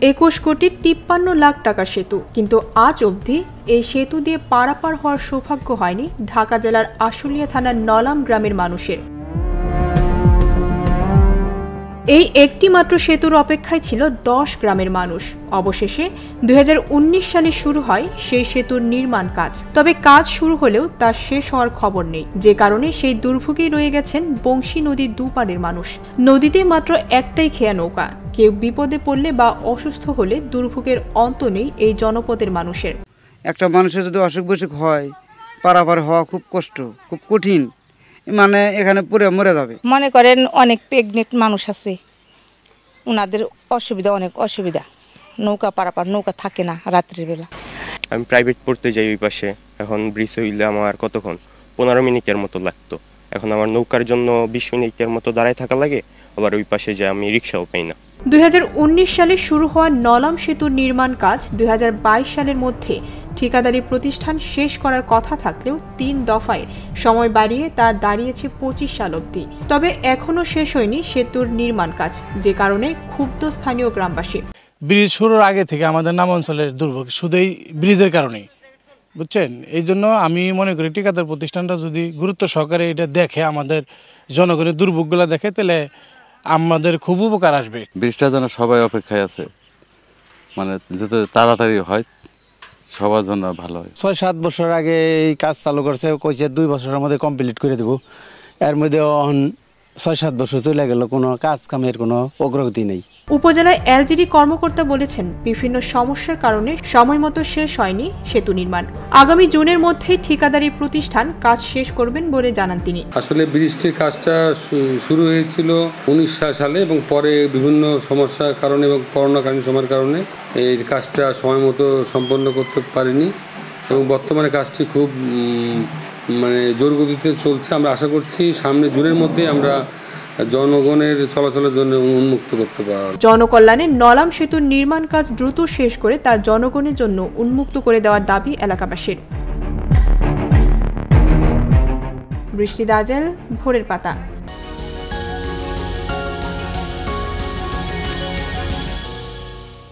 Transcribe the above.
21,53,00,000 টাকার সেতু, কিন্তু আজ অবধি এই সেতু দিয়ে পারাপার হওয়ার সৌভাগ্য হয়নি ঢাকা জেলার আশুলিয়া থানার নলাম গ্রামের মানুষের। এই একটি মাত্র সেতুর অপেক্ষায় ছিল 10 গ্রামের মানুষ। অবশেষে 2019 সালে শুরু হয় সেই সেতুর নির্মাণ কাজ। তবে কাজ শুরু হলেও তা শেষ হওয়ার খবর নেই, যে কারণে সেই দুর্ভোগেই রয়ে গেছেন বংশী নদীর দুপারের মানুষ। নদীতে মাত্র একটাই খেয়া নৌকা। কেউ বিপদে পড়লে বা অসুস্থ হলে দুর্ভোগের অন্ত নেই এই জনপদের মানুষের। একটা মানুষের যদি অসুখ বিসুখ হয়, পারাপার হওয়া খুব কষ্ট, খুব কঠিন, মানে এখানে পুরো মরে যাবে। মনে করেন অনেক প্রেগনেন্ট মানুষ আছে, ওনাদের অসুবিধা, অনেক অসুবিধা। নৌকা পারাপার, নৌকা থাকে না রাত্রির বেলা। আমি প্রাইভেট পড়তে যাই ওই পাশে। এখন ব্রিজ হইলে আমার কতক্ষণ 15 মিনিটের মতো লাগতো। এখন আমার নৌকার জন্য 20 মিনিটের মতো দাঁড়ায় থাকা লাগে। আবার ওই পাশে যে আমি রিক্সাও পাই না। 2019 সালে শুরু হওয়া নলাম সেতুর নির্মাণ কাজ 2022 সালের মধ্যে ঠিকাদারি প্রতিষ্ঠান শেষ করার কথা থাকলেও 3 দফায় সময় বাড়িয়ে তা দাঁড়িয়েছে 25 সাল অবধি। তবে এখনও শেষ হয়নি সেতুর নির্মাণ কাজ, যে কারণে ক্ষুব্ধ স্থানীয় গ্রামবাসী। ব্রিজ শুরুর আগে থেকে আমাদের নাম অঞ্চলের দুর্ভোগ শুধু এই ব্রিজের কারণেই, বুঝছেন। এই জন্য আমি মনে করি ঠিকাদার প্রতিষ্ঠানটা যদি গুরুত্ব সহকারে এটা দেখে, আমাদের জনগণের দুর্ভোগগুলো দেখে, তাহলে আমাদের খুব উপকার আসবে। ব্রিজটা যেন সবাই অপেক্ষায় আছে, মানে যাতে তাড়াতাড়ি হয়, সবার জন্য ভালো হয়। 6-7 বছর আগে এই কাজ চালু করছে, কইছে 2 বছরের মধ্যে কমপ্লিট করে দেব। এর মধ্যে 6-7 বছর চলে গেল, কোনো কাজ কামের কোনো অগ্রগতি নেই। উপজেলায় এলজিডি কর্মকর্তা বলেছেন, বিভিন্ন সমস্যার কারণে সময়মতো শেষ হয়নি সেতু নির্মাণ। আগামী জুনের মধ্যেই ঠিকাদারি প্রতিষ্ঠান কাজ শেষ করবেন বলে জানান তিনি। আসলে ব্রিজটির কাজটা শুরু হয়েছিল 19 সালে এবং পরে বিভিন্ন সমস্যার কারণে এবং করোনাকালীন সময়ের কারণে এই কাজটা সময় মতো সম্পন্ন করতে পারিনি এবং বর্তমানে কাজটি খুব জোরগতিতে চলছে। আমরা আশা করছি সামনে জুনের মধ্যে আমরা জনগণের চলাচলের জন্য উন্মুক্ত করতে পারব। জনকল্যাণে নলাম সেতুর নির্মাণ কাজ দ্রুত শেষ করে তা জনগণের জন্য উন্মুক্ত করে দেওয়ার দাবি এলাকাবাসীর। বৃষ্টি দাজেল, ভোরের পাতা।